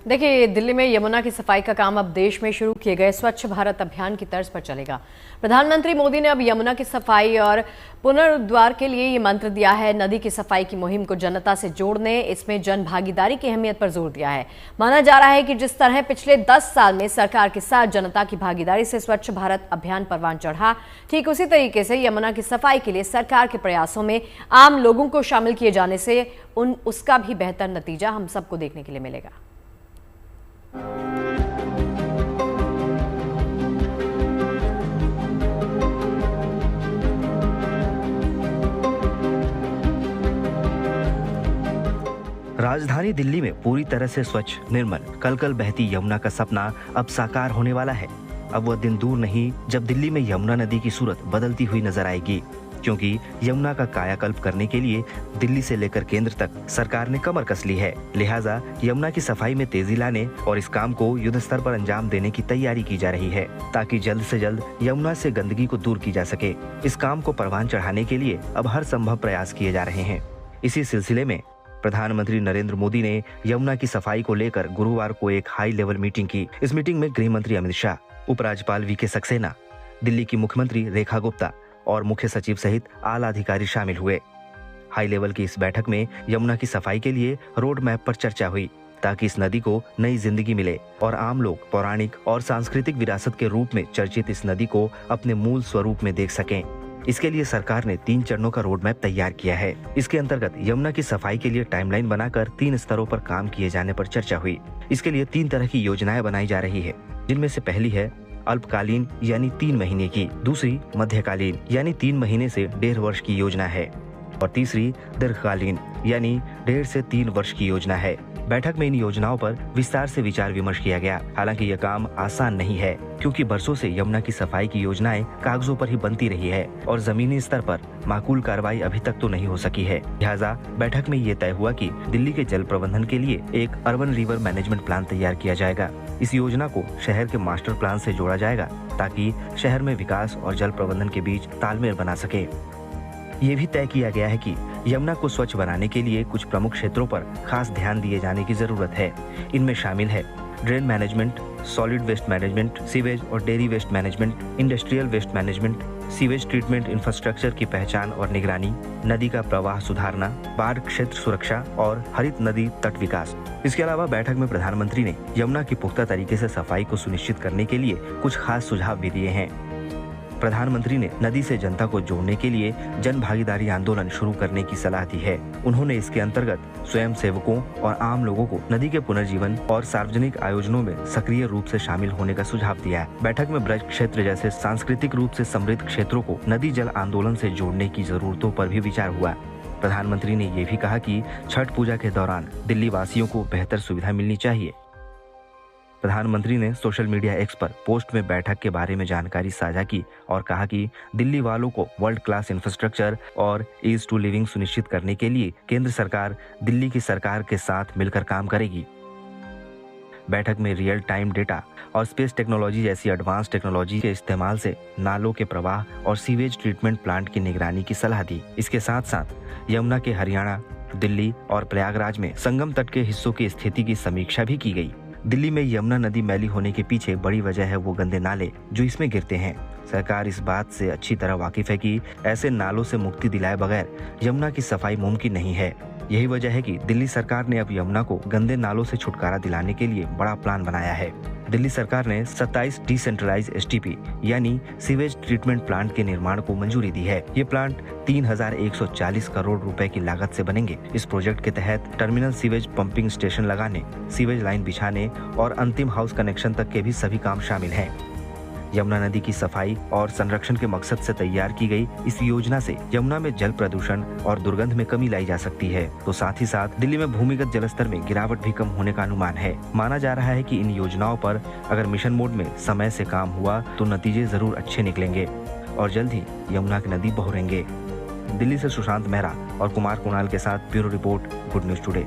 देखिए, दिल्ली में यमुना की सफाई का काम अब देश में शुरू किए गए स्वच्छ भारत अभियान की तर्ज पर चलेगा। प्रधानमंत्री मोदी ने अब यमुना की सफाई और पुनरुद्धार के लिए ये मंत्र दिया है। नदी की सफाई की मुहिम को जनता से जोड़ने, इसमें जन भागीदारी की अहमियत पर जोर दिया है। माना जा रहा है कि जिस तरह पिछले 10 साल में सरकार के साथ जनता की भागीदारी से स्वच्छ भारत अभियान परवान चढ़ा, ठीक उसी तरीके से यमुना की सफाई के लिए सरकार के प्रयासों में आम लोगों को शामिल किए जाने से उसका भी बेहतर नतीजा हम सबको देखने के लिए मिलेगा। राजधानी दिल्ली में पूरी तरह से स्वच्छ, निर्मल, कल-कल बहती यमुना का सपना अब साकार होने वाला है। अब वह दिन दूर नहीं जब दिल्ली में यमुना नदी की सूरत बदलती हुई नजर आएगी, क्योंकि यमुना का कायाकल्प करने के लिए दिल्ली से लेकर केंद्र तक सरकार ने कमर कस ली है। लिहाजा यमुना की सफाई में तेजी लाने और इस काम को युद्ध स्तर पर अंजाम देने की तैयारी की जा रही है, ताकि जल्द से जल्द यमुना से गंदगी को दूर की जा सके। इस काम को परवान चढ़ाने के लिए अब हर संभव प्रयास किए जा रहे हैं। इसी सिलसिले में प्रधानमंत्री नरेंद्र मोदी ने यमुना की सफाई को लेकर गुरुवार को एक हाई लेवल मीटिंग की। इस मीटिंग में गृह मंत्री अमित शाह, उपराज्यपाल वीके सक्सेना, दिल्ली की मुख्यमंत्री रेखा गुप्ता और मुख्य सचिव सहित आला अधिकारी शामिल हुए। हाई लेवल की इस बैठक में यमुना की सफाई के लिए रोड मैप पर चर्चा हुई, ताकि इस नदी को नई जिंदगी मिले और आम लोग पौराणिक और सांस्कृतिक विरासत के रूप में चर्चित इस नदी को अपने मूल स्वरूप में देख सकें। इसके लिए सरकार ने 3 चरणों का रोड मैप तैयार किया है। इसके अंतर्गत यमुना की सफाई के लिए टाइमलाइन बनाकर 3 स्तरों पर काम किए जाने पर चर्चा हुई। इसके लिए 3 तरह की योजनाएं बनाई जा रही है, जिनमें से पहली है अल्पकालीन यानी 3 महीने की, दूसरी मध्यकालीन यानी 3 महीने से 1.5 वर्ष की योजना है और तीसरी दीर्घकालीन यानी 1.5 से 3 वर्ष की योजना है। बैठक में इन योजनाओं पर विस्तार से विचार विमर्श किया गया। हालांकि यह काम आसान नहीं है, क्योंकि बरसों से यमुना की सफाई की योजनाएं कागजों पर ही बनती रही है और जमीनी स्तर पर माकूल कार्रवाई अभी तक तो नहीं हो सकी है। लिहाजा बैठक में ये तय हुआ कि दिल्ली के जल प्रबंधन के लिए एक अर्बन रिवर मैनेजमेंट प्लान तैयार किया जाएगा। इस योजना को शहर के मास्टर प्लान से जोड़ा जाएगा, ताकि शहर में विकास और जल प्रबंधन के बीच तालमेल बना सके। ये भी तय किया गया है कि यमुना को स्वच्छ बनाने के लिए कुछ प्रमुख क्षेत्रों पर खास ध्यान दिए जाने की जरूरत है। इनमें शामिल है drain management, solid waste management, sewage और dairy waste management, industrial waste management, sewage treatment infrastructure की पहचान और निगरानी, नदी का प्रवाह सुधारना, बाढ़ क्षेत्र सुरक्षा और हरित नदी तट विकास। इसके अलावा बैठक में प्रधानमंत्री ने यमुना की पुख्ता तरीके से सफाई को सुनिश्चित करने के लिए कुछ खास सुझाव भी दिए हैं। प्रधानमंत्री ने नदी से जनता को जोड़ने के लिए जन भागीदारी आंदोलन शुरू करने की सलाह दी है। उन्होंने इसके अंतर्गत स्वयं सेवकों और आम लोगों को नदी के पुनर्जीवन और सार्वजनिक आयोजनों में सक्रिय रूप से शामिल होने का सुझाव दिया है। बैठक में ब्रज क्षेत्र जैसे सांस्कृतिक रूप से समृद्ध क्षेत्रों को नदी जल आंदोलन से जोड़ने की जरूरतों पर भी विचार हुआ। प्रधानमंत्री ने ये भी कहा कि छठ पूजा के दौरान दिल्ली वासियों को बेहतर सुविधा मिलनी चाहिए। प्रधानमंत्री ने सोशल मीडिया एक्स पर पोस्ट में बैठक के बारे में जानकारी साझा की और कहा कि दिल्ली वालों को वर्ल्ड क्लास इंफ्रास्ट्रक्चर और ईज टू लिविंग सुनिश्चित करने के लिए केंद्र सरकार दिल्ली की सरकार के साथ मिलकर काम करेगी। बैठक में रियल टाइम डेटा और स्पेस टेक्नोलॉजी जैसी एडवांस टेक्नोलॉजी के इस्तेमाल से नालों के प्रवाह और सीवेज ट्रीटमेंट प्लांट की निगरानी की सलाह दी। इसके साथ साथ यमुना के हरियाणा, दिल्ली और प्रयागराज में संगम तट के हिस्सों की स्थिति की समीक्षा भी की गई। दिल्ली में यमुना नदी मैली होने के पीछे बड़ी वजह है वो गंदे नाले जो इसमें गिरते हैं। सरकार इस बात से अच्छी तरह वाकिफ है कि ऐसे नालों से मुक्ति दिलाए बगैर यमुना की सफाई मुमकिन नहीं है। यही वजह है कि दिल्ली सरकार ने अब यमुना को गंदे नालों से छुटकारा दिलाने के लिए बड़ा प्लान बनाया है। दिल्ली सरकार ने 27 डिसेंट्रलाइज एसटीपी यानी सीवेज ट्रीटमेंट प्लांट के निर्माण को मंजूरी दी है। ये प्लांट 3140 करोड़ रुपए की लागत से बनेंगे। इस प्रोजेक्ट के तहत टर्मिनल सीवेज पंपिंग स्टेशन लगाने, सीवेज लाइन बिछाने और अंतिम हाउस कनेक्शन तक के भी सभी काम शामिल हैं। यमुना नदी की सफाई और संरक्षण के मकसद से तैयार की गई इस योजना से यमुना में जल प्रदूषण और दुर्गंध में कमी लाई जा सकती है। तो साथ ही साथ दिल्ली में भूमिगत जलस्तर में गिरावट भी कम होने का अनुमान है। माना जा रहा है कि इन योजनाओं पर अगर मिशन मोड में समय से काम हुआ तो नतीजे जरूर अच्छे निकलेंगे और जल्द ही यमुना की नदी बहोरेंगे। दिल्ली से सुशांत मेहरा और कुमार कुणाल के साथ bureau report, good news today.